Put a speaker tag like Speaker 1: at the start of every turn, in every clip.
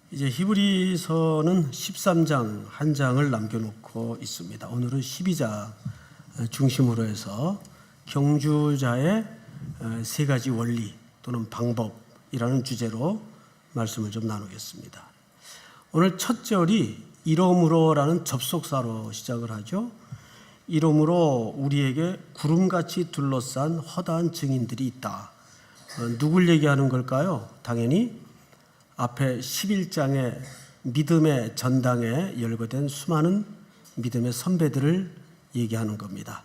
Speaker 1: 이제 히브리서는 13장 한 장을 남겨놓고 있습니다. 오늘은 12장 중심으로 해서 경주자의 세 가지 원리 또는 방법이라는 주제로 말씀을 좀 나누겠습니다. 오늘 첫 절이 이러므로라는 접속사로 시작을 하죠. 이러므로 우리에게 구름같이 둘러싼 허다한 증인들이 있다. 누굴 얘기하는 걸까요? 당연히 앞에 11장의 믿음의 전당에 열거된 수많은 믿음의 선배들을 얘기하는 겁니다.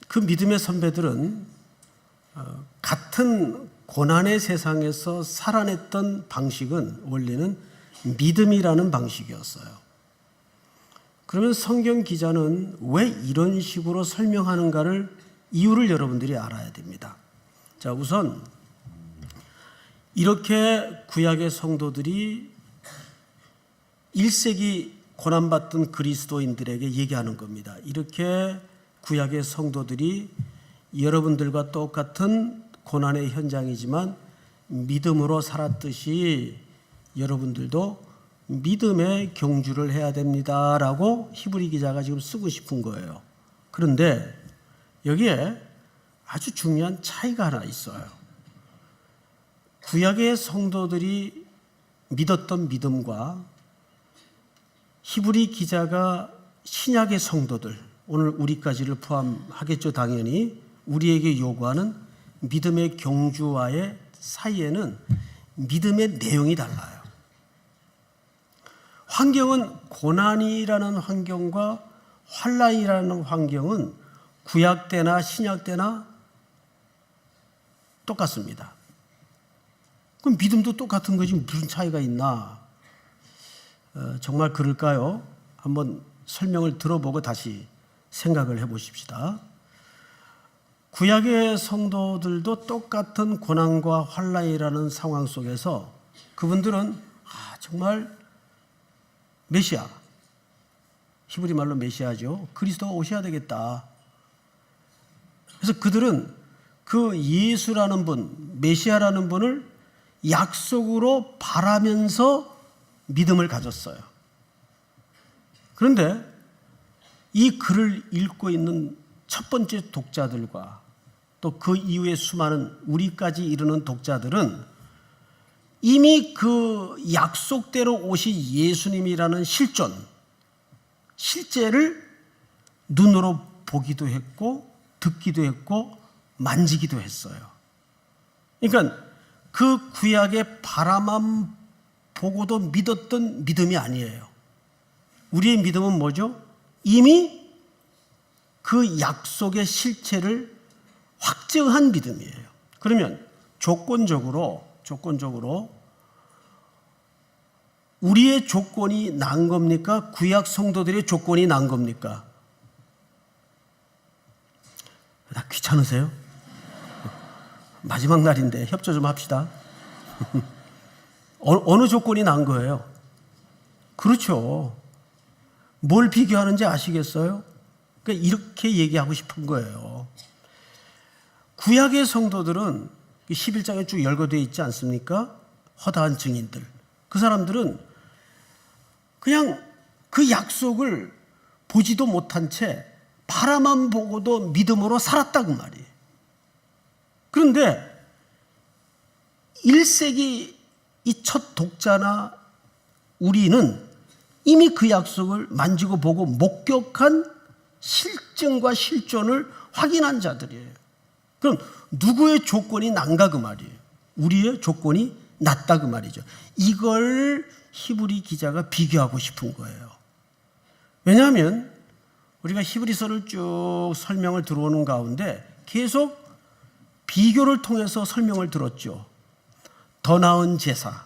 Speaker 1: 그 믿음의 선배들은 같은 고난의 세상에서 살아냈던 방식은 원래는 믿음이라는 방식이었어요. 그러면 성경 기자는 왜 이런 식으로 설명하는가를 이유를 여러분들이 알아야 됩니다. 자, 우선 이렇게 구약의 성도들이 1세기 고난받던 그리스도인들에게 얘기하는 겁니다. 이렇게 구약의 성도들이 여러분들과 똑같은 고난의 현장이지만 믿음으로 살았듯이 여러분들도 믿음의 경주를 해야 됩니다라고 히브리 기자가 지금 쓰고 싶은 거예요. 그런데 여기에 아주 중요한 차이가 하나 있어요. 구약의 성도들이 믿었던 믿음과 히브리 기자가 신약의 성도들, 오늘 우리까지를 포함하겠죠. 당연히 우리에게 요구하는 믿음의 경주와의 사이에는 믿음의 내용이 달라요. 환경은 고난이라는 환경과 환난이라는 환경은 구약 때나 신약 때나 똑같습니다. 그럼 믿음도 똑같은 거지 무슨 차이가 있나? 정말 그럴까요? 한번 설명을 들어보고 다시 생각을 해보십시다. 구약의 성도들도 똑같은 고난과 환난이라는 상황 속에서 그분들은 정말 메시아, 히브리 말로 메시아죠. 그리스도가 오셔야 되겠다. 그래서 그들은 그 예수라는 분, 메시아라는 분을 약속으로 바라면서 믿음을 가졌어요. 그런데 이 글을 읽고 있는 첫 번째 독자들과 또 그 이후에 수많은 우리까지 이르는 독자들은 이미 그 약속대로 오신 예수님이라는 실제를 눈으로 보기도 했고 듣기도 했고 만지기도 했어요. 그러니까 그 구약의 바라만 보고도 믿었던 믿음이 아니에요. 우리의 믿음은 뭐죠? 이미 그 약속의 실체를 확증한 믿음이에요. 그러면 조건적으로 우리의 조건이 난 겁니까? 구약 성도들의 조건이 난 겁니까? 나 귀찮으세요? 마지막 날인데 협조 좀 합시다. 어느 조건이 난 거예요? 그렇죠. 뭘 비교하는지 아시겠어요? 그러니까 이렇게 얘기하고 싶은 거예요. 구약의 성도들은 11장에 쭉 열거되어 있지 않습니까? 허다한 증인들. 그 사람들은 그냥 그 약속을 보지도 못한 채 바라만 보고도 믿음으로 살았다고 말이에요. 그런데 1세기 이 첫 독자나 우리는 이미 그 약속을 만지고 보고 목격한 실증과 실존을 확인한 자들이에요. 그럼 누구의 조건이 난가 그 말이에요? 우리의 조건이 낮다 그 말이죠. 이걸 히브리 기자가 비교하고 싶은 거예요. 왜냐하면 우리가 히브리서를 쭉 설명을 들어오는 가운데 계속 비교를 통해서 설명을 들었죠. 더 나은 제사,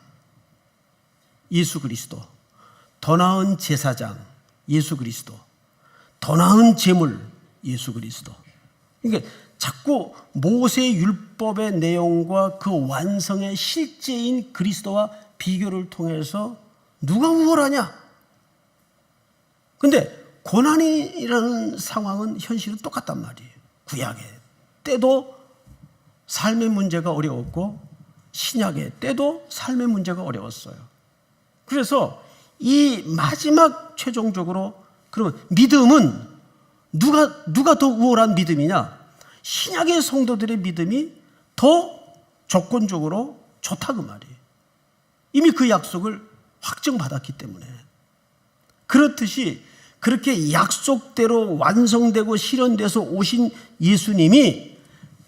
Speaker 1: 예수 그리스도. 더 나은 제사장, 예수 그리스도. 더 나은 제물, 예수 그리스도. 그러니까 자꾸 모세의 율법의 내용과 그 완성의 실제인 그리스도와 비교를 통해서 누가 우월하냐? 근데 고난이라는 상황은 현실은 똑같단 말이에요. 구약에 때도 삶의 문제가 어려웠고 신약의 때도 삶의 문제가 어려웠어요. 그래서 이 마지막 최종적으로 그러면 믿음은 누가 더 우월한 믿음이냐? 신약의 성도들의 믿음이 더 조건적으로 좋다 그 말이에요. 이미 그 약속을 확정받았기 때문에. 그렇듯이 그렇게 약속대로 완성되고 실현돼서 오신 예수님이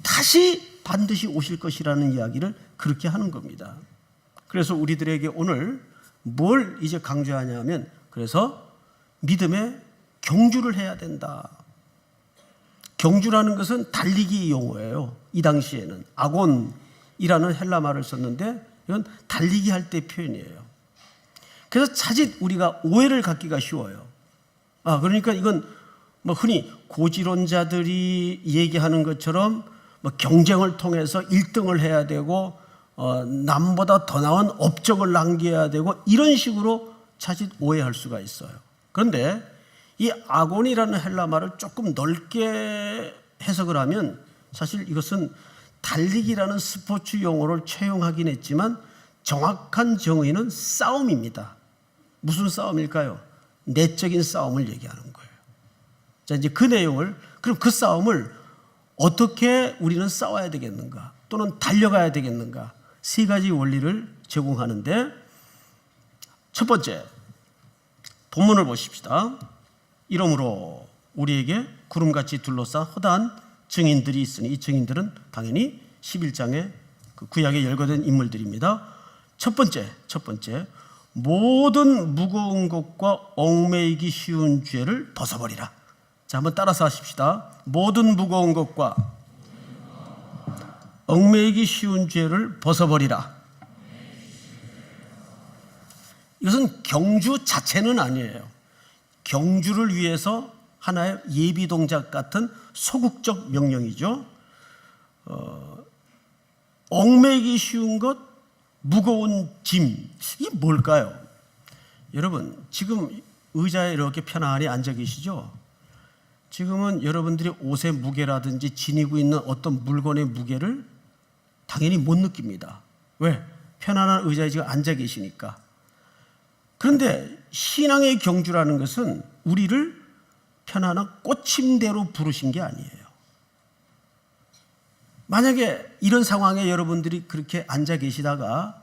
Speaker 1: 다시 반드시 오실 것이라는 이야기를 그렇게 하는 겁니다. 그래서 우리들에게 오늘 뭘 이제 강조하냐면, 그래서 믿음의 경주를 해야 된다. 경주라는 것은 달리기 용어예요. 이 당시에는 아곤이라는 헬라 말을 썼는데 이건 달리기 할 때 표현이에요. 그래서 자칫 우리가 오해를 갖기가 쉬워요. 그러니까 이건 뭐 흔히 고지론자들이 얘기하는 것처럼 뭐 경쟁을 통해서 1등을 해야 되고 남보다 더 나은 업적을 남겨야 되고 이런 식으로 자칫 오해할 수가 있어요. 그런데 이 아곤이라는 헬라 말을 조금 넓게 해석을 하면 사실 이것은 달리기라는 스포츠 용어를 채용하긴 했지만 정확한 정의는 싸움입니다. 무슨 싸움일까요? 내적인 싸움을 얘기하는 거예요. 자, 이제 그 내용을, 그럼 그 싸움을 어떻게 우리는 싸워야 되겠는가? 또는 달려가야 되겠는가? 세 가지 원리를 제공하는데, 첫 번째, 본문을 보십시다. 이러므로 우리에게 구름같이 둘러싼 허다한 증인들이 있으니, 이 증인들은 당연히 11장의 그 구약에 열거된 인물들입니다. 첫 번째, 모든 무거운 것과 얽매이기 쉬운 죄를 벗어버리라. 자, 한번 따라서 하십시다. 모든 무거운 것과 얽매이기 쉬운 죄를 벗어버리라. 이것은 경주 자체는 아니에요. 경주를 위해서 하나의 예비 동작 같은 소극적 명령이죠. 얽매이기 쉬운 것, 무거운 짐, 이게 뭘까요? 여러분, 지금 의자에 이렇게 편안히 앉아 계시죠? 지금은 여러분들이 옷의 무게라든지 지니고 있는 어떤 물건의 무게를 당연히 못 느낍니다. 왜? 편안한 의자에 지금 앉아 계시니까. 그런데 신앙의 경주라는 것은 우리를 편안한 꽃침대로 부르신 게 아니에요. 만약에 이런 상황에 여러분들이 그렇게 앉아 계시다가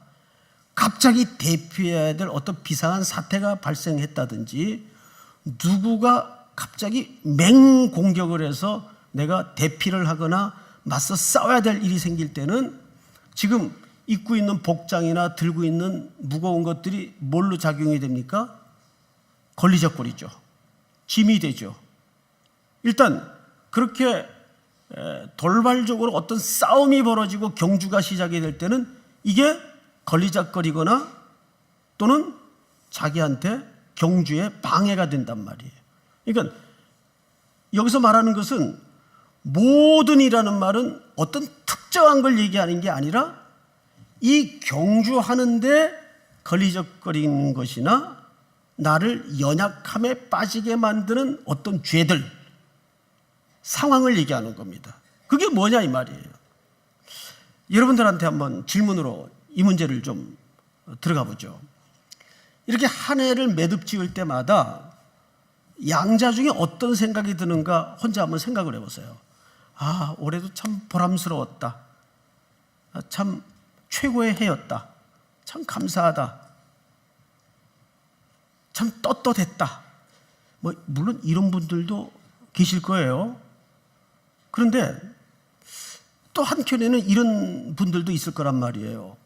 Speaker 1: 갑자기 대피해야 될 어떤 비상한 사태가 발생했다든지 누구가 갑자기 맹공격을 해서 내가 대피를 하거나 맞서 싸워야 될 일이 생길 때는 지금 입고 있는 복장이나 들고 있는 무거운 것들이 뭘로 작용이 됩니까? 걸리적거리죠. 짐이 되죠. 일단 그렇게 돌발적으로 어떤 싸움이 벌어지고 경주가 시작이 될 때는 이게 걸리적거리거나 또는 자기한테 경주에 방해가 된단 말이에요. 그러니까 여기서 말하는 것은 모든이라는 말은 어떤 특정한 걸 얘기하는 게 아니라 이 경주하는데 걸리적거리는 것이나 나를 연약함에 빠지게 만드는 어떤 죄들, 상황을 얘기하는 겁니다. 그게 뭐냐 이 말이에요. 여러분들한테 한번 질문으로 이 문제를 좀 들어가 보죠. 이렇게 한 해를 매듭 지을 때마다 양자 중에 어떤 생각이 드는가 혼자 한번 생각을 해보세요. 올해도 참 보람스러웠다. 참 최고의 해였다. 참 감사하다. 참 떳떳했다. 물론 이런 분들도 계실 거예요. 그런데 또 한켠에는 이런 분들도 있을 거란 말이에요.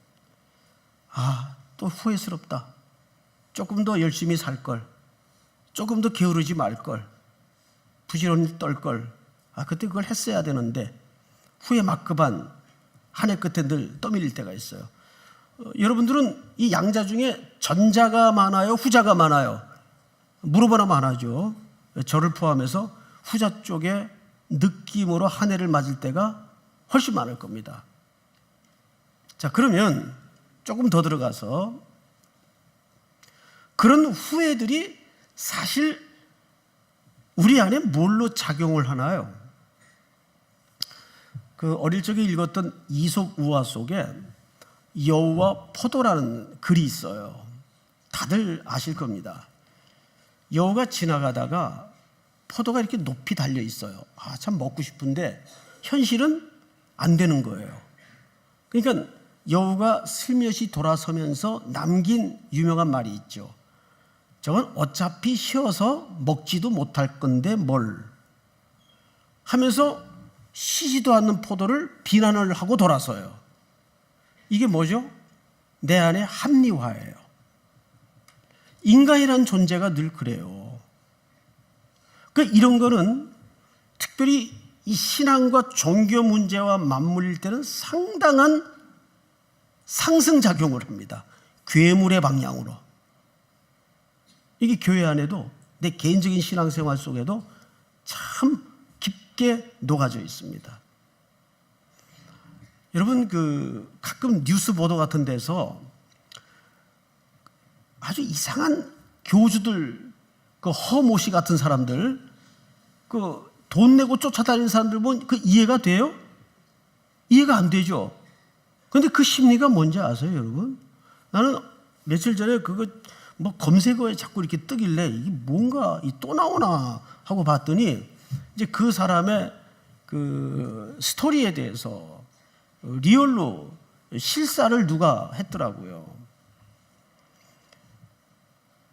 Speaker 1: 또 후회스럽다. 조금 더 열심히 살 걸. 조금 더 게으르지 말 걸. 부지런히 떨 걸. 그때 그걸 했어야 되는데 후회 막급한 한 해 끝에 늘 떠밀릴 때가 있어요. 여러분들은 이 양자 중에 전자가 많아요? 후자가 많아요? 물어보나 많아죠. 저를 포함해서 후자 쪽에 느낌으로 한 해를 맞을 때가 훨씬 많을 겁니다. 자, 그러면 조금 더 들어가서 그런 후회들이 사실 우리 안에 뭘로 작용을 하나요? 그 어릴 적에 읽었던 이솝 우화 속에 여우와 포도라는 글이 있어요. 다들 아실 겁니다. 여우가 지나가다가 포도가 이렇게 높이 달려 있어요. 참 먹고 싶은데 현실은 안 되는 거예요. 그러니까 여우가 슬며시 돌아서면서 남긴 유명한 말이 있죠. 저건 어차피 쉬어서 먹지도 못할 건데 뭘 하면서 쉬지도 않는 포도를 비난을 하고 돌아서요. 이게 뭐죠? 내 안에 합리화예요. 인간이란 존재가 늘 그래요. 이런 거는 특별히 이 신앙과 종교 문제와 맞물릴 때는 상당한 상승작용을 합니다. 괴물의 방향으로. 이게 교회 안에도 내 개인적인 신앙생활 속에도 참 깊게 녹아져 있습니다. 여러분 가끔 뉴스 보도 같은 데서 아주 이상한 교주들, 허모씨 같은 사람들, 돈 내고 쫓아다니는 사람들 보면 이해가 돼요? 이해가 안 되죠. 그런데 그 심리가 뭔지 아세요, 여러분? 나는 며칠 전에 검색어에 자꾸 이렇게 뜨길래 이게 뭔가 또 나오나 하고 봤더니 이제 그 사람의 스토리에 대해서 리얼로 실사를 누가 했더라고요.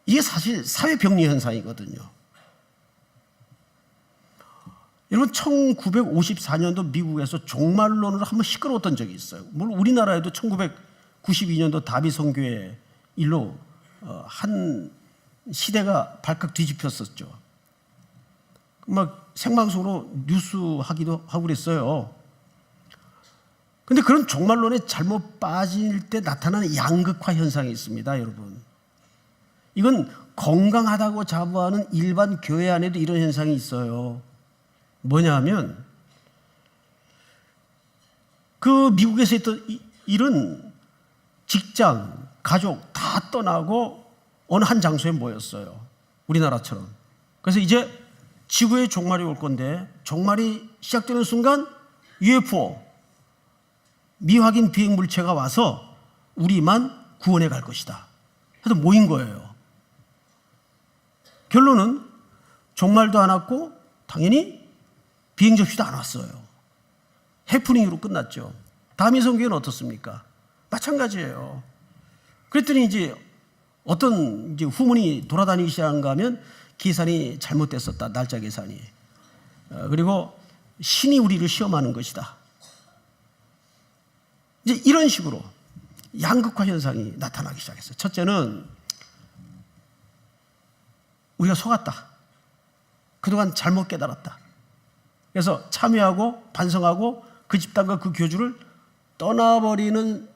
Speaker 1: 이게 사실 사회병리 현상이거든요. 여러분 1954년도 미국에서 종말론으로 한번 시끄러웠던 적이 있어요. 물론 우리나라에도 1992년도 다비 선교의 일로 한 시대가 발칵 뒤집혔었죠. 막 생방송으로 뉴스 하기도 하고 그랬어요. 근데 그런 종말론에 잘못 빠질 때 나타나는 양극화 현상이 있습니다, 여러분. 이건 건강하다고 자부하는 일반 교회 안에도 이런 현상이 있어요. 뭐냐 하면 미국에서 있던 일은 직장, 가족 다 떠나고 어느 한 장소에 모였어요. 우리나라처럼. 그래서 이제 지구의 종말이 올 건데 종말이 시작되는 순간 UFO, 미확인 비행 물체가 와서 우리만 구원해 갈 것이다. 해서 모인 거예요. 결론은 종말도 안 왔고 당연히 비행 접시도 안 왔어요. 해프닝으로 끝났죠. 다미 선교회는 어떻습니까? 마찬가지예요. 그랬더니 이제 어떤 후문이 돌아다니기 시작한가 하면 계산이 잘못됐었다. 날짜 계산이. 그리고 신이 우리를 시험하는 것이다. 이제 이런 식으로 양극화 현상이 나타나기 시작했어요. 첫째는 우리가 속았다. 그동안 잘못 깨달았다. 그래서 참여하고 반성하고 그 집단과 그 교주를 떠나버리는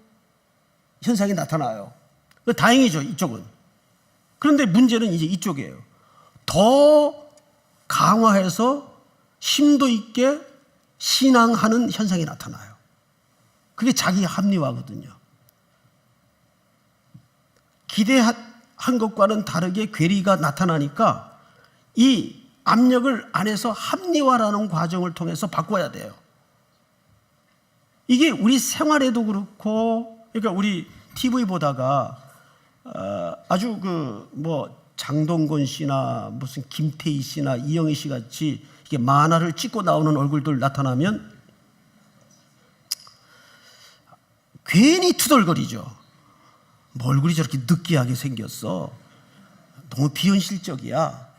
Speaker 1: 현상이 나타나요. 다행이죠, 이쪽은. 그런데 문제는 이제 이쪽이에요. 더 강화해서 심도 있게 신앙하는 현상이 나타나요. 그게 자기 합리화거든요. 기대한 것과는 다르게 괴리가 나타나니까 이 압력을 안에서 합리화라는 과정을 통해서 바꿔야 돼요. 이게 우리 생활에도 그렇고, 그러니까 우리 TV 보다가 아주 장동건 씨나 무슨 김태희 씨나 이영희 씨 같이 이게 만화를 찍고 나오는 얼굴들 나타나면 괜히 투덜거리죠. 뭐 얼굴이 저렇게 느끼하게 생겼어. 너무 비현실적이야.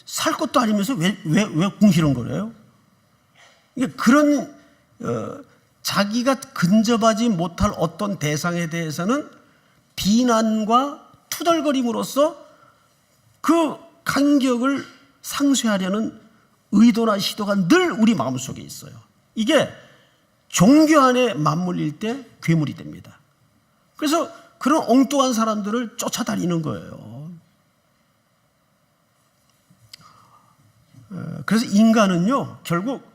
Speaker 1: 살 것도 아니면서 왜 궁시렁거려요? 그러니까 그런 자기가 근접하지 못할 어떤 대상에 대해서는 비난과 투덜거림으로써 그 간격을 상쇄하려는 의도나 시도가 늘 우리 마음속에 있어요. 이게 종교 안에 맞물릴 때 괴물이 됩니다. 그래서 그런 엉뚱한 사람들을 쫓아다니는 거예요. 그래서 인간은요, 결국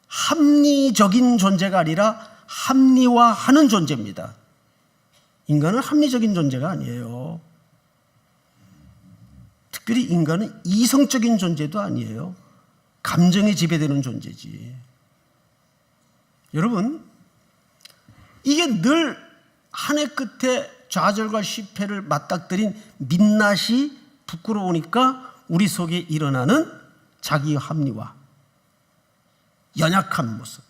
Speaker 1: 합리적인 존재가 아니라 합리화하는 존재입니다. 인간은 합리적인 존재가 아니에요. 특별히 인간은 이성적인 존재도 아니에요. 감정에 지배되는 존재지. 여러분, 이게 늘 한 해 끝에 좌절과 실패를 맞닥뜨린 민낯이 부끄러우니까 우리 속에 일어나는 자기 합리화, 연약한 모습.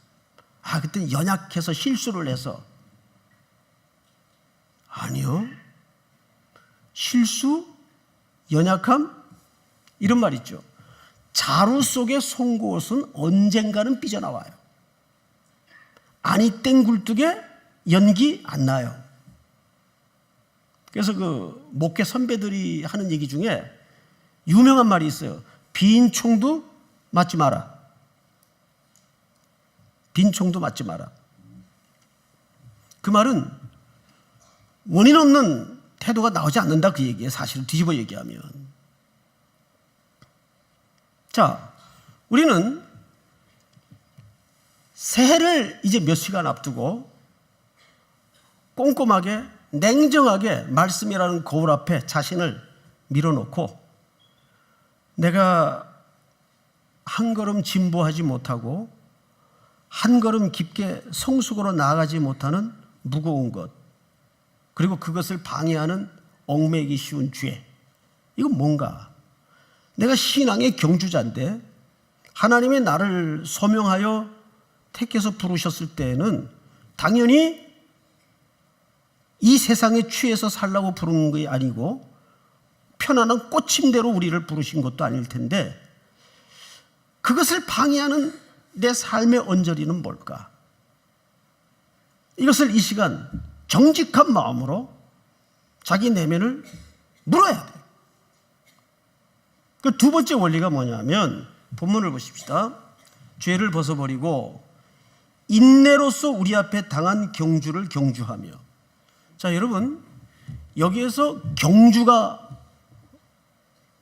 Speaker 1: 그때 연약해서 실수를 해서. 아니요. 실수, 연약함, 이런 말 있죠. 자루 속의 송곳은 언젠가는 삐져나와요. 아니 땡 굴뚝에 연기 안 나요. 그래서 그 목회 선배들이 하는 얘기 중에 유명한 말이 있어요. 빈 총도 맞지 마라. 빈 총도 맞지 마라. 그 말은 원인 없는 태도가 나오지 않는다, 그 얘기예요. 사실을 뒤집어 얘기하면. 자, 우리는 새해를 이제 몇 시간 앞두고 꼼꼼하게 냉정하게 말씀이라는 거울 앞에 자신을 밀어놓고 내가 한 걸음 진보하지 못하고 한 걸음 깊게 성숙으로 나아가지 못하는 무거운 것, 그리고 그것을 방해하는 얽매이기 쉬운 죄, 이건 뭔가? 내가 신앙의 경주자인데 하나님이 나를 소명하여 택해서 부르셨을 때에는 당연히 이 세상에 취해서 살라고 부르는 게 아니고 편안한 꽃침대로 우리를 부르신 것도 아닐 텐데 그것을 방해하는 내 삶의 언저리는 뭘까? 이것을 이 시간 정직한 마음으로 자기 내면을 물어야 돼요. 그 두 번째 원리가 뭐냐면 본문을 보십시다. 죄를 벗어버리고 인내로서 우리 앞에 당한 경주를 경주하며. 자, 여러분, 여기에서 경주가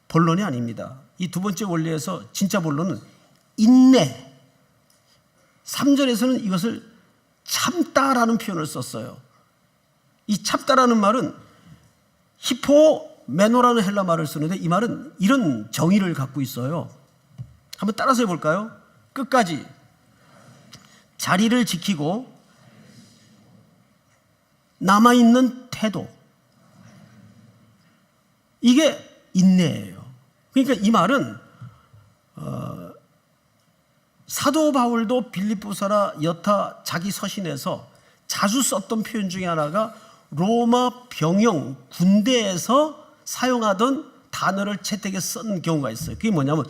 Speaker 1: 본론이 아닙니다. 이 두 번째 원리에서 진짜 본론은 인내. 3절에서는 이것을 참다라는 표현을 썼어요. 이 참다라는 말은 히포메노라는 헬라 말을 쓰는데 이 말은 이런 정의를 갖고 있어요. 한번 따라서 해볼까요? 끝까지 자리를 지키고 남아있는 태도, 이게 인내예요. 그러니까 이 말은 사도 바울도 빌립보서나 여타 자기 서신에서 자주 썼던 표현 중에 하나가 로마 병영 군대에서 사용하던 단어를 채택해 쓴 경우가 있어요. 그게 뭐냐면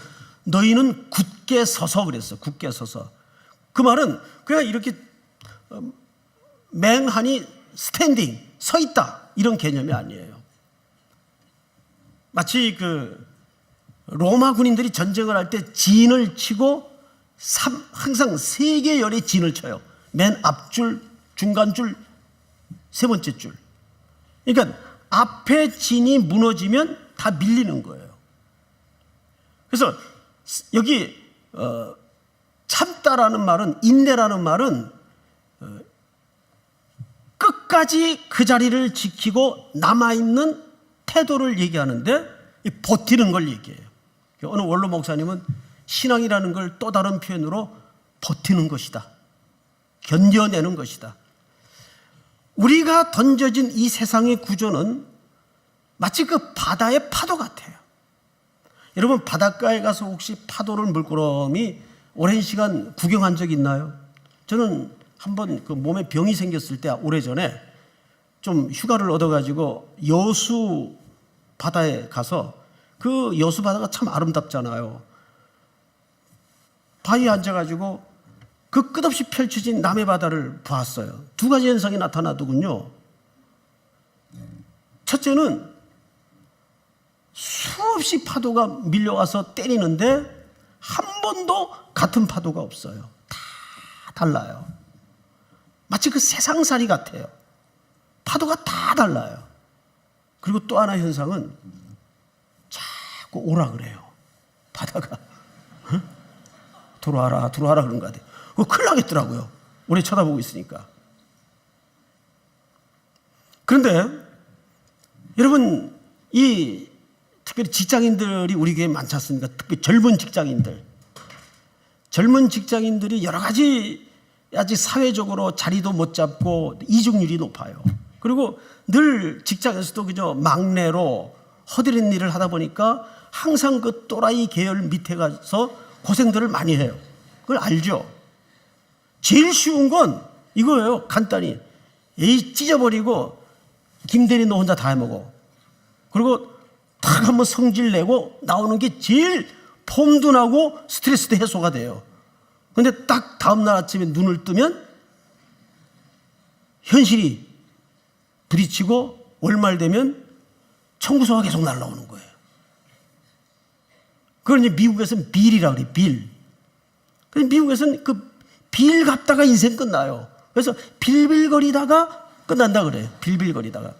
Speaker 1: 너희는 굳게 서서 그랬어요. 굳게 서서. 그 말은 그냥 이렇게 맹하니 스탠딩, 서 있다, 이런 개념이 아니에요. 마치 그 로마 군인들이 전쟁을 할 때 진을 치고 항상 세 개의 열의 진을 쳐요. 맨 앞줄, 중간줄, 세 번째 줄. 그러니까 앞에 진이 무너지면 다 밀리는 거예요. 그래서 여기 참다라는 말은, 인내라는 말은 끝까지 그 자리를 지키고 남아있는 태도를 얘기하는데 버티는 걸 얘기해요. 어느 원로 목사님은 신앙이라는 걸 또 다른 표현으로 버티는 것이다, 견뎌내는 것이다. 우리가 던져진 이 세상의 구조는 마치 그 바다의 파도 같아요. 여러분, 바닷가에 가서 혹시 파도를 물끄러미 오랜 시간 구경한 적 있나요? 저는 한번 그 몸에 병이 생겼을 때 오래전에 좀 휴가를 얻어가지고 여수 바다에 가서, 그 여수 바다가 참 아름답잖아요. 바위에 앉아가지고 그 끝없이 펼쳐진 남해 바다를 봤어요. 두 가지 현상이 나타나더군요. 첫째는 수없이 파도가 밀려와서 때리는데 한 번도 같은 파도가 없어요. 다 달라요. 마치 그 세상살이 같아요. 파도가 다 달라요. 그리고 또 하나 현상은 자꾸 오라 그래요. 바다가. 들어와라 들어와라 그런 거 같아요. 큰일 나겠더라고요. 오래 쳐다보고 있으니까. 그런데 여러분, 이 특별히 직장인들이 우리 교회에 많지 않습니까? 특히 젊은 직장인들이 여러 가지 아직 사회적으로 자리도 못 잡고 이직률이 높아요. 그리고 늘 직장에서도 그저 막내로 허드렛 일을 하다 보니까 항상 그 또라이 계열 밑에 가서 고생들을 많이 해요. 그걸 알죠? 제일 쉬운 건 이거예요. 간단히. 에이, 찢어버리고 김대리 너 혼자 다 해먹어. 그리고 탁 한번 성질 내고 나오는 게 제일 폼도 나고 스트레스도 해소가 돼요. 근데 딱 다음날 아침에 눈을 뜨면 현실이 부딪히고 월말 되면 청구서가 계속 날라오는 거예요. 그걸 이제 미국에서는 빌이라고 그래요. 빌. 그래서 미국에서는 그 빌 갚다가 인생 끝나요. 그래서 빌빌거리다가 끝난다 그래요. 빌빌거리다가.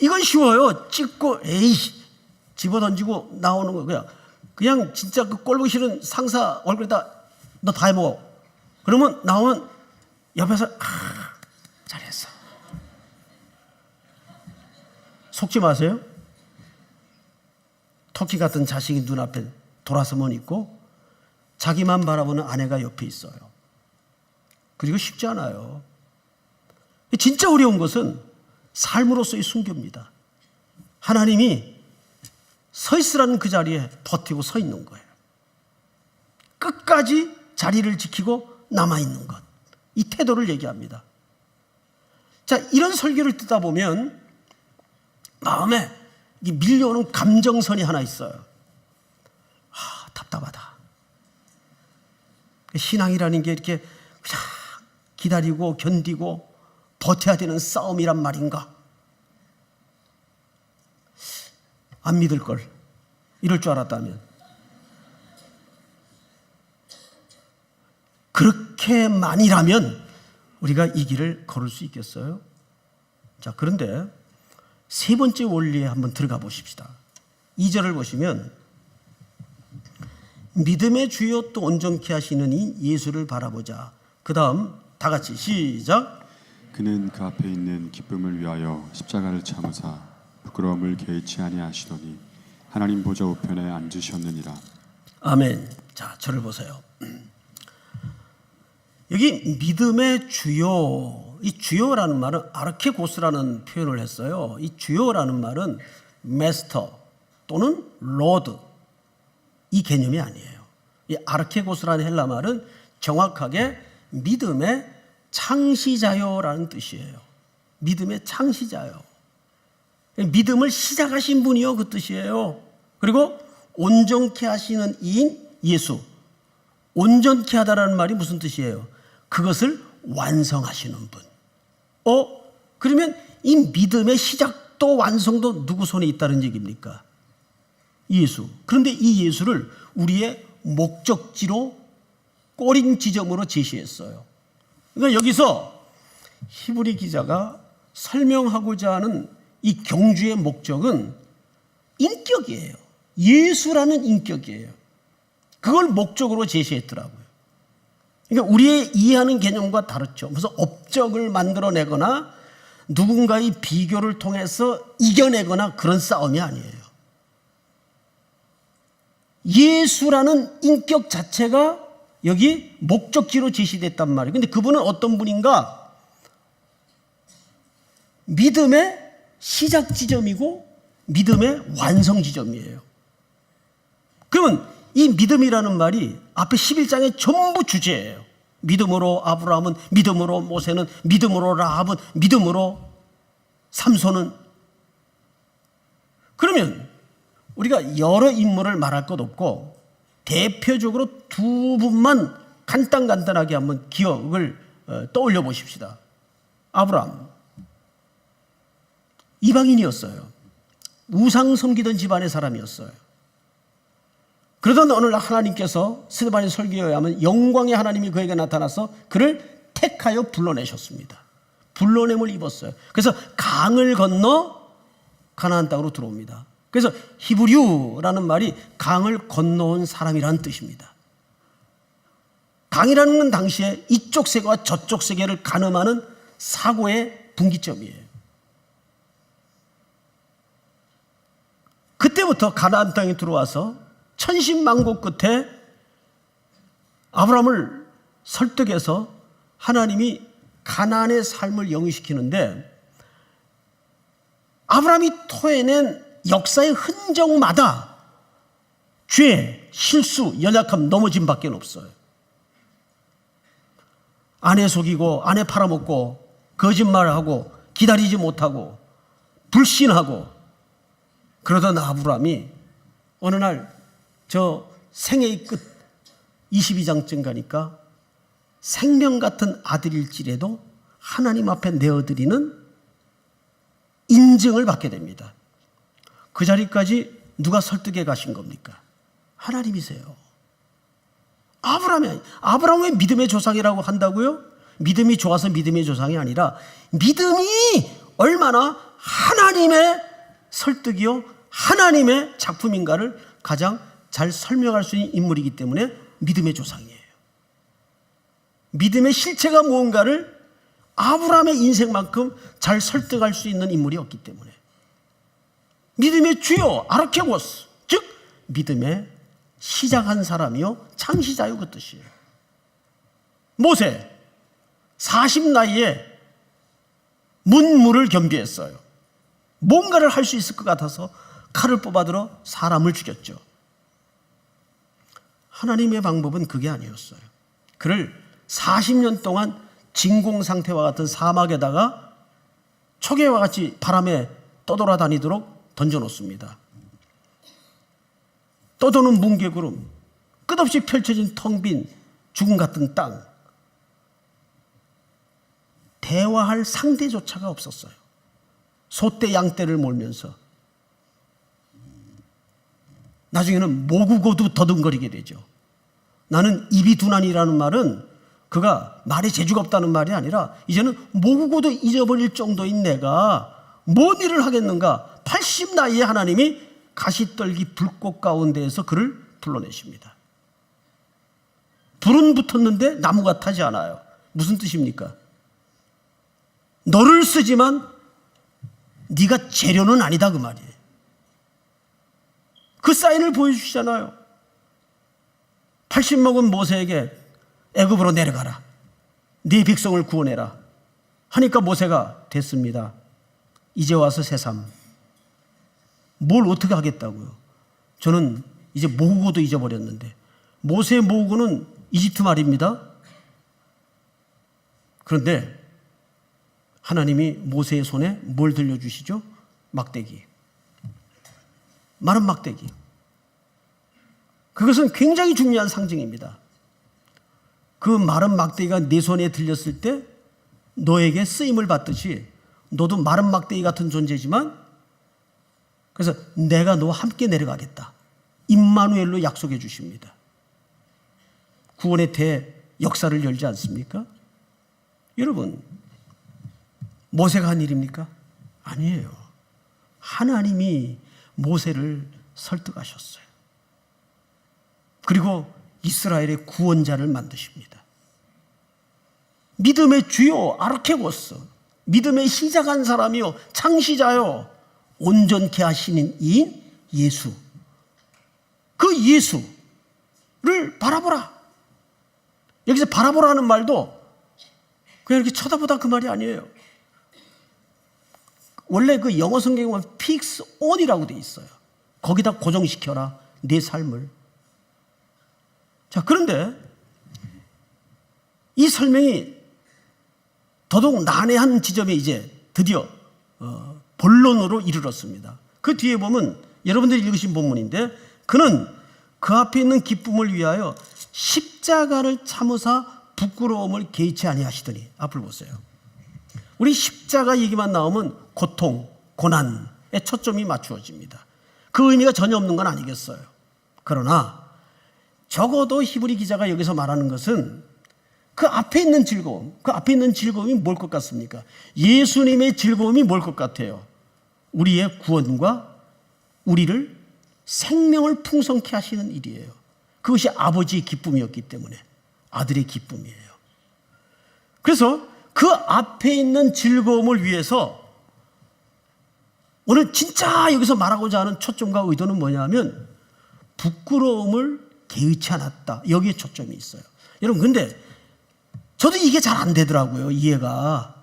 Speaker 1: 이건 쉬워요. 찍고 에이씨 집어던지고 나오는 거 그냥 진짜 그 꼴보기 싫은 상사 얼굴에다 너 다 해먹어. 그러면 나오면 옆에서 잘했어. 속지 마세요. 토끼 같은 자식이 눈앞에 돌아서만 있고 자기만 바라보는 아내가 옆에 있어요. 그리고 쉽지 않아요. 진짜 어려운 것은 삶으로서의 순교입니다. 하나님이 서 있으라는 그 자리에 버티고 서 있는 거예요. 끝까지 자리를 지키고 남아있는 것. 이 태도를 얘기합니다. 자, 이런 설교를 듣다 보면 마음에 밀려오는 감정선이 하나 있어요. 답답하다. 신앙이라는 게 이렇게 그냥 기다리고 견디고 버텨야 되는 싸움이란 말인가? 안 믿을 걸. 이럴 줄 알았다면. 그렇게만이라면 우리가 이 길을 걸을 수 있겠어요? 자, 그런데 세 번째 원리에 한번 들어가 보십시다. 2절을 보시면 믿음의 주요 또 온전케 하시는 이 예수를 바라보자. 그 다음 다 같이 시작.
Speaker 2: 그는 그 앞에 있는 기쁨을 위하여 십자가를 참으사 부끄러움을 개의치 아니하시더니 하나님 보좌 우편에 앉으셨느니라.
Speaker 1: 아멘. 자, 저를 보세요. 여기 믿음의 주요, 이 주요라는 말은 아르케고스라는 표현을 했어요. 이 주요라는 말은 마스터 또는 로드 이 개념이 아니에요. 이 아르케고스라는 헬라 말은 정확하게 믿음의 창시자요라는 뜻이에요. 믿음의 창시자요. 믿음을 시작하신 분이요 그 뜻이에요. 그리고 온전케 하시는 이인 예수. 온전케 하다라는 말이 무슨 뜻이에요? 그것을 완성하시는 분. 그러면 이 믿음의 시작도 완성도 누구 손에 있다는 얘기입니까? 예수. 그런데 이 예수를 우리의 목적지로 꼬린 지점으로 제시했어요. 그러니까 여기서 히브리 기자가 설명하고자 하는 이 경주의 목적은 인격이에요. 예수라는 인격이에요. 그걸 목적으로 제시했더라고요. 그러니까 우리의 이해하는 개념과 다르죠. 무슨 업적을 만들어내거나 누군가의 비교를 통해서 이겨내거나 그런 싸움이 아니에요. 예수라는 인격 자체가 여기 목적지로 제시됐단 말이에요. 근데 그분은 어떤 분인가? 믿음의 시작 지점이고 믿음의 완성 지점이에요. 그러면 이 믿음이라는 말이 앞에 11장의 전부 주제예요. 믿음으로 아브라함은, 믿음으로 모세는, 믿음으로 라합은, 믿음으로 삼손은. 그러면 우리가 여러 인물을 말할 것 없고 대표적으로 두 분만 간단하게 한번 기억을 떠올려 보십시다. 아브라함 이방인이었어요. 우상 섬기던 집안의 사람이었어요. 그러던 어느 날 하나님께서 스데반의 설교에 의하면 영광의 하나님이 그에게 나타나서 그를 택하여 불러내셨습니다. 불러냄을 입었어요. 그래서 강을 건너 가나안 땅으로 들어옵니다. 그래서 히브리우라는 말이 강을 건너온 사람이라는 뜻입니다. 강이라는 건 당시에 이쪽 세계와 저쪽 세계를 가늠하는 사고의 분기점이에요. 그때부터 가나안 땅에 들어와서 천신만고 끝에 아브라함을 설득해서 하나님이 가나안의 삶을 영위시키는데, 아브라함이 토해낸 역사의 흔적마다 죄, 실수, 연약함, 넘어짐 밖에 없어요. 아내 속이고, 아내 팔아먹고, 거짓말하고, 기다리지 못하고, 불신하고, 그러던 아브라함이 어느 날 저 생애의 끝 22장쯤 가니까 생명 같은 아들일지라도 하나님 앞에 내어드리는 인증을 받게 됩니다. 그 자리까지 누가 설득해 가신 겁니까? 하나님이세요. 아브라함의 믿음의 조상이라고 한다고요? 믿음이 좋아서 믿음의 조상이 아니라 믿음이 얼마나 하나님의 설득이요, 하나님의 작품인가를 가장 잘 설명할 수 있는 인물이기 때문에 믿음의 조상이에요. 믿음의 실체가 무언가를 아브라함의 인생만큼 잘 설득할 수 있는 인물이 없기 때문에 믿음의 주요 아르케고스, 즉 믿음의 시작한 사람이요 창시자요, 그 뜻이에요. 모세 40 나이에 문무를 겸비했어요. 뭔가를 할 수 있을 것 같아서 칼을 뽑아들어 사람을 죽였죠. 하나님의 방법은 그게 아니었어요. 그를 40년 동안 진공 상태와 같은 사막에다가 초계와 같이 바람에 떠돌아다니도록 던져놓습니다. 떠도는 뭉게구름, 끝없이 펼쳐진 텅 빈 죽음 같은 땅, 대화할 상대조차가 없었어요. 소떼 양떼를 몰면서 나중에는 모국어도 더듬거리게 되죠. 나는 입이 둔한이라는 말은 그가 말에 재주가 없다는 말이 아니라 이제는 모국어도 잊어버릴 정도인 내가 뭔 일을 하겠는가. 80 나이에 하나님이 가시떨기 불꽃 가운데에서 그를 불러내십니다. 불은 붙었는데 나무가 타지 않아요. 무슨 뜻입니까? 너를 쓰지만 네가 재료는 아니다, 그 말이에요. 그 사인을 보여주시잖아요. 80 먹은 모세에게 애굽으로 내려가라, 네 백성을 구원해라 하니까 모세가 됐습니다, 이제 와서 새삼. 뭘 어떻게 하겠다고요? 저는 이제 모국어도 잊어버렸는데. 모세의 모국어는 이집트 말입니다. 그런데 하나님이 모세의 손에 뭘 들려주시죠? 막대기, 마른 막대기. 그것은 굉장히 중요한 상징입니다. 그 마른 막대기가 내 손에 들렸을 때 너에게 쓰임을 받듯이 너도 마른 막대기 같은 존재지만, 그래서 내가 너와 함께 내려가겠다, 임마누엘로 약속해 주십니다. 구원의 대 역사를 열지 않습니까? 여러분, 모세가 한 일입니까? 아니에요. 하나님이 모세를 설득하셨어요. 그리고 이스라엘의 구원자를 만드십니다. 믿음의 주요 아르케고스, 믿음의 시작한 사람이요 창시자요 온전케 하시는 이인 예수, 그 예수를 바라보라. 여기서 바라보라는 말도 그냥 이렇게 쳐다보다 그 말이 아니에요. 원래 그 영어 성경에 보면 fix on이라고 돼 있어요. 거기다 고정시켜라 내 삶을. 자, 그런데 이 설명이 더더욱 난해한 지점에 이제 드디어 본론으로 이르렀습니다. 그 뒤에 보면 여러분들이 읽으신 본문인데, 그는 그 앞에 있는 기쁨을 위하여 십자가를 참으사 부끄러움을 개의치 아니하시더니. 앞을 보세요. 우리 십자가 얘기만 나오면 고통, 고난에 초점이 맞추어집니다. 그 의미가 전혀 없는 건 아니겠어요. 그러나 적어도 히브리 기자가 여기서 말하는 것은 그 앞에 있는 즐거움, 그 앞에 있는 즐거움이 뭘 것 같습니까? 예수님의 즐거움이 뭘 것 같아요? 우리의 구원과 우리를 생명을 풍성케 하시는 일이에요. 그것이 아버지의 기쁨이었기 때문에 아들의 기쁨이에요. 그래서 그 앞에 있는 즐거움을 위해서 오늘 진짜 여기서 말하고자 하는 초점과 의도는 뭐냐면 부끄러움을 개의치 않았다. 여기에 초점이 있어요. 여러분, 근데 저도 이게 잘 안 되더라고요. 이해가.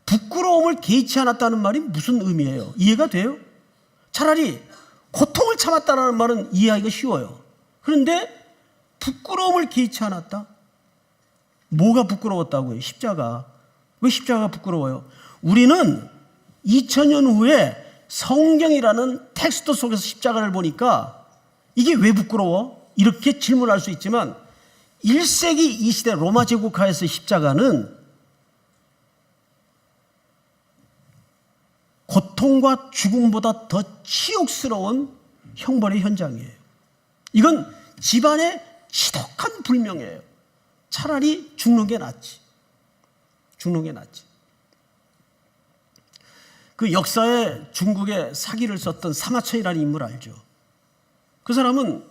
Speaker 1: 부끄러움을 개의치 않았다는 말이 무슨 의미예요? 이해가 돼요? 차라리 고통을 참았다는 말은 이해하기가 쉬워요. 그런데 부끄러움을 개의치 않았다? 뭐가 부끄러웠다고요? 십자가. 왜 십자가가 부끄러워요? 우리는 2000년 후에 성경이라는 텍스트 속에서 십자가를 보니까 이게 왜 부끄러워? 이렇게 질문할 수 있지만 1세기 이 시대 로마 제국하에서 십자가는 고통과 죽음보다 더 치욕스러운 형벌의 현장이에요. 이건 집안의 지독한 불명이에요. 차라리 죽는 게 낫지. 죽는 게 낫지. 그 역사에 중국에 사기를 썼던 사마천이라는 인물 알죠? 그 사람은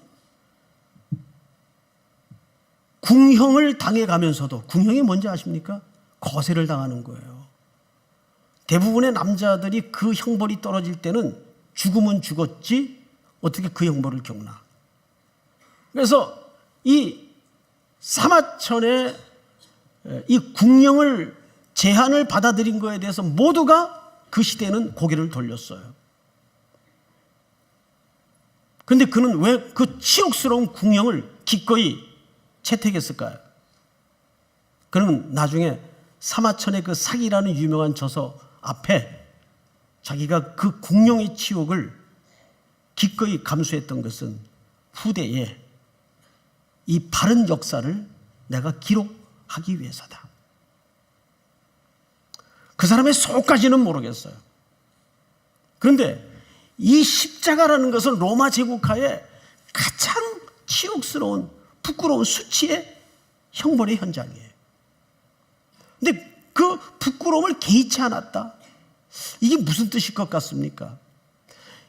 Speaker 1: 궁형을 당해가면서도, 궁형이 뭔지 아십니까? 거세를 당하는 거예요. 대부분의 남자들이 그 형벌이 떨어질 때는 죽으면 죽었지 어떻게 그 형벌을 겪나. 그래서 이 사마천의 이 궁형을 제한을 받아들인 거에 대해서 모두가 그 시대에는 고개를 돌렸어요. 그런데 그는 왜 그 치욕스러운 궁형을 기꺼이 채택했을까요? 그는 나중에 사마천의 그 사기라는 유명한 저서 앞에 자기가 그 궁형의 치욕을 기꺼이 감수했던 것은 후대에 이 바른 역사를 내가 기록하기 위해서다. 그 사람의 속까지는 모르겠어요. 그런데 이 십자가라는 것은 로마 제국하에 가장 치욕스러운 부끄러운 수치의 형벌의 현장이에요. 근데 그 부끄러움을 개의치 않았다. 이게 무슨 뜻일 것 같습니까?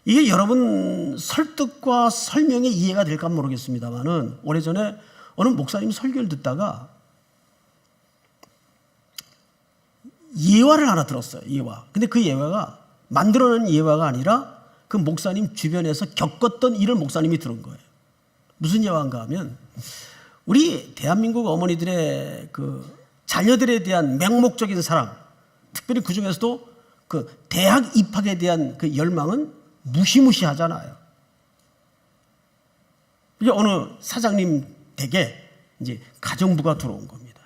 Speaker 1: 이게 여러분 설득과 설명에 이해가 될까 모르겠습니다만은 오래전에 어느 목사님 설교를 듣다가 예화를 하나 들었어요. 예화. 근데 그 예화가 만들어낸 예화가 아니라 그 목사님 주변에서 겪었던 일을 목사님이 들은 거예요. 무슨 예화인가 하면 우리 대한민국 어머니들의 그 자녀들에 대한 맹목적인 사랑, 특별히 그 중에서도 그 대학 입학에 대한 그 열망은 무시무시하잖아요. 이제 어느 사장님 댁에 이제 가정부가 들어온 겁니다.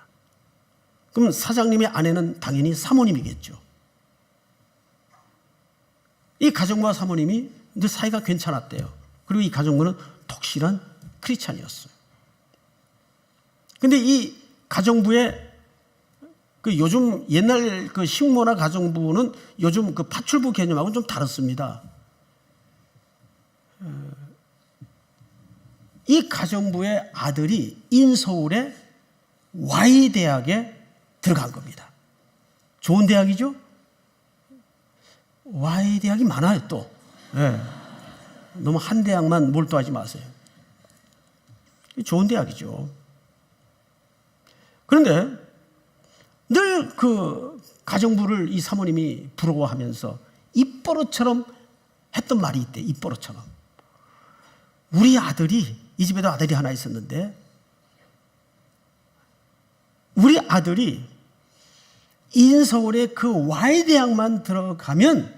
Speaker 1: 그럼 사장님의 아내는 당연히 사모님이겠죠. 이 가정부와 사모님이 이제 사이가 괜찮았대요. 그리고 이 가정부는 독실한 크리스찬이었어요. 근데 이 가정부의 그 요즘 옛날 그 식모나 가정부는 요즘 그 파출부 개념하고는 좀 다릅니다. 이 가정부의 아들이 인서울의 Y대학에 들어간 겁니다. 좋은 대학이죠? Y대학이 많아요, 또. 네. 너무 한 대학만 몰두하지 마세요. 좋은 대학이죠. 그런데 늘 그 가정부를 이 사모님이 부러워하면서 입버릇처럼 했던 말이 있대. 입버릇처럼. 우리 아들이, 이 집에도 아들이 하나 있었는데 우리 아들이 인서울의 그 Y대학만 들어가면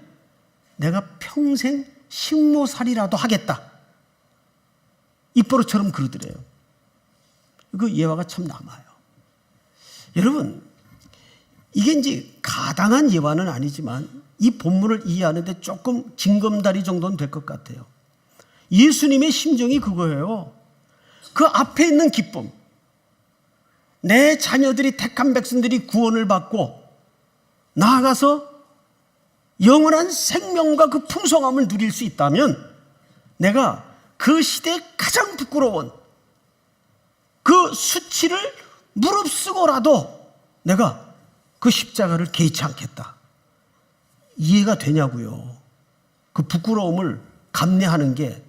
Speaker 1: 내가 평생 식모살이라도 하겠다. 입버릇처럼 그러더래요. 그 예화가 참 남아요. 여러분, 이게 이제 가당한 예화는 아니지만 이 본문을 이해하는데 조금 징검다리 정도는 될 것 같아요. 예수님의 심정이 그거예요. 그 앞에 있는 기쁨. 내 자녀들이 택한 백성들이 구원을 받고 나아가서 영원한 생명과 그 풍성함을 누릴 수 있다면 내가 그 시대에 가장 부끄러운 그 수치를 무릅쓰고라도 내가 그 십자가를 개의치 않겠다. 이해가 되냐고요. 그 부끄러움을 감내하는 게.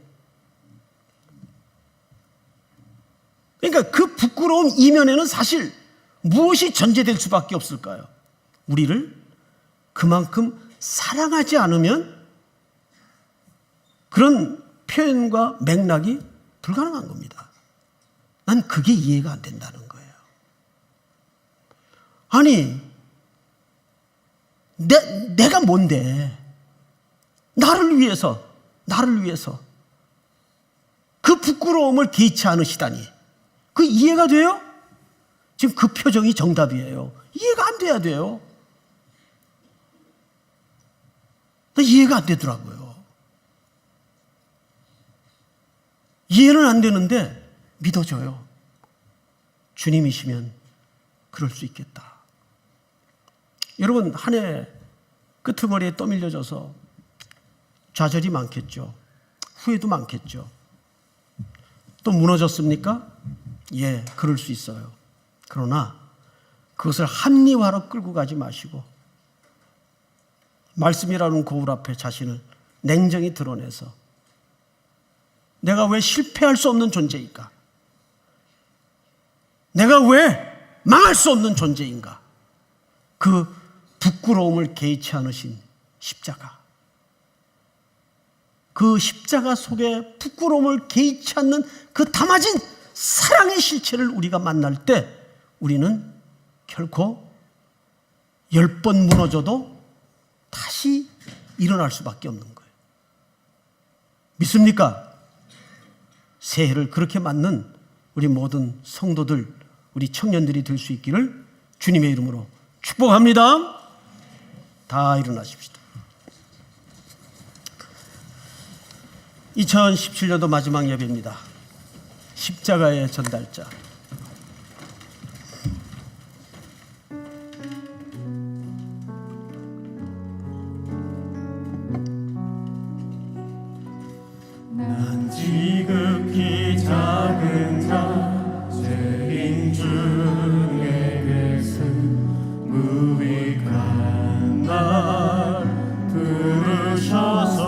Speaker 1: 그러니까 그 부끄러움 이면에는 사실 무엇이 전제될 수밖에 없을까요? 우리를 그만큼 사랑하지 않으면 그런 표현과 맥락이 불가능한 겁니다. 난 그게 이해가 안 된다는 거예요. 아니, 내가 뭔데? 나를 위해서 그 부끄러움을 개의치 않으시다니. 그 이해가 돼요? 지금 그 표정이 정답이에요. 이해가 안 돼야 돼요. 이해가 안 되더라고요. 이해는 안 되는데 믿어져요. 주님이시면 그럴 수 있겠다. 여러분, 한 해 끄트머리에 떠밀려져서 좌절이 많겠죠. 후회도 많겠죠. 또 무너졌습니까? 예, 그럴 수 있어요. 그러나 그것을 합리화로 끌고 가지 마시고 말씀이라는 거울 앞에 자신을 냉정히 드러내서 내가 왜 실패할 수 없는 존재인가? 내가 왜 망할 수 없는 존재인가? 그 부끄러움을 개의치 않으신 십자가, 그 십자가 속에 부끄러움을 개의치 않는 그 담아진 사랑의 실체를 우리가 만날 때 우리는 결코 10번 무너져도 다시 일어날 수밖에 없는 거예요. 믿습니까? 새해를 그렇게 맞는 우리 모든 성도들, 우리 청년들이 될 수 있기를 주님의 이름으로 축복합니다. 다 일어나십시다. 2017년도 마지막 예배입니다. 십자가의 전달자.
Speaker 3: 난 지극히 작은 자 죄인 중에 계신 무익한 날 부르셔서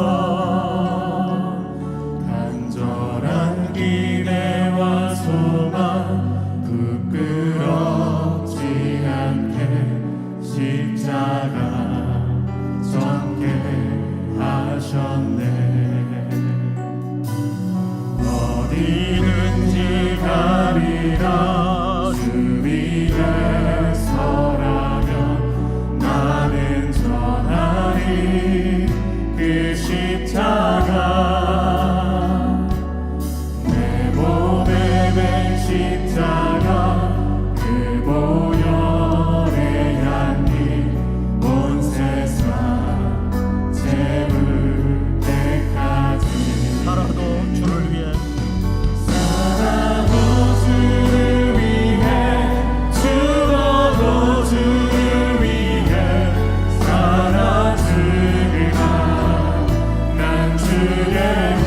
Speaker 3: 간절한 기대와 소망 부끄럽지 않게 십자가 전개 하셨네. 어디든지 가리라 주 위에 서라면 나는 전하리 그 십자가 내 몸에 맨 십자가 그 보혈의 향기 온 세상 채울 때까지
Speaker 1: 살아도 주를 위해
Speaker 3: 주를 위해 죽어도 주를 위해 살아주리라. 난 주의 것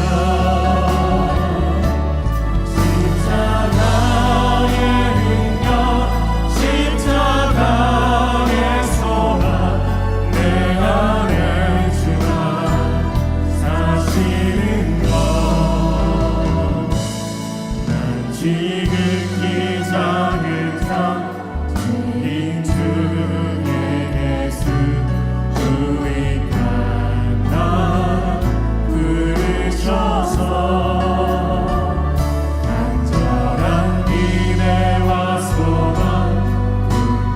Speaker 3: 십자가의 능력 십자가의 소망 내 안에 주가 사시는 것. 난 지극히 작은 자 죄인 중에 예수 유익한 나 부르셔서 간절한 기대와 소망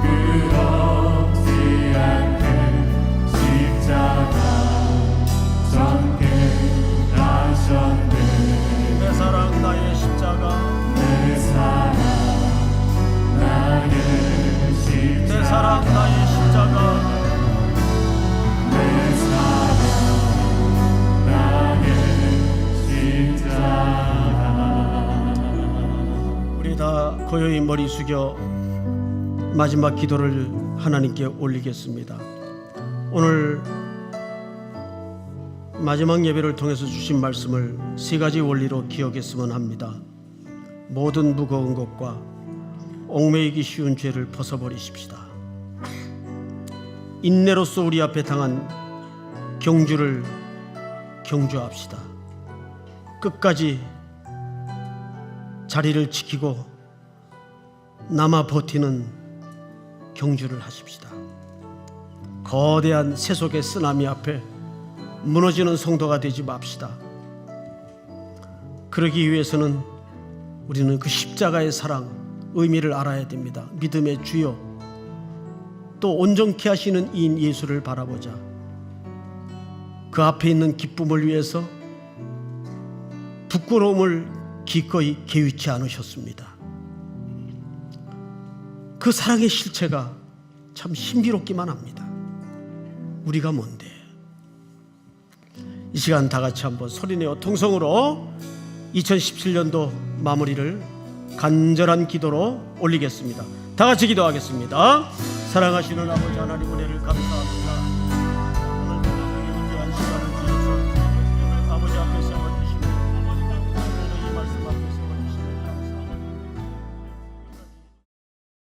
Speaker 3: 부끄럽지 않게 십자가 전개 하셨네.
Speaker 1: 내 사랑 나의 십자가,
Speaker 3: 내 사랑 나의
Speaker 1: 내 사랑 나의 십자가.
Speaker 3: 내 사랑 나의 십자가.
Speaker 1: 우리 다 고요히 머리 숙여 마지막 기도를 하나님께 올리겠습니다. 오늘 마지막 예배를 통해서 주신 말씀을 세 가지 원리로 기억했으면 합니다. 모든 무거운 것과 얽매이기 쉬운 죄를 벗어버리십시다. 인내로서 우리 앞에 당한 경주를 경주합시다. 끝까지 자리를 지키고 남아 버티는 경주를 하십시다. 거대한 세속의 쓰나미 앞에 무너지는 성도가 되지 맙시다. 그러기 위해서는 우리는 그 십자가의 사랑, 의미를 알아야 됩니다. 믿음의 주요, 또 온전케 하시는 이인 예수를 바라보자 그 앞에 있는 기쁨을 위해서 부끄러움을 기꺼이 개의치 않으셨습니다. 그 사랑의 실체가 참 신비롭기만 합니다. 우리가 뭔데? 이 시간 다 같이 한번 소리내어 통성으로 2017년도 마무리를 간절한 기도로 올리겠습니다. 다 같이 기도하겠습니다. 사랑하시는 아버지 하나님, 은혜를 감사합니다. 오늘도 나에게 귀한 시간을 주셔서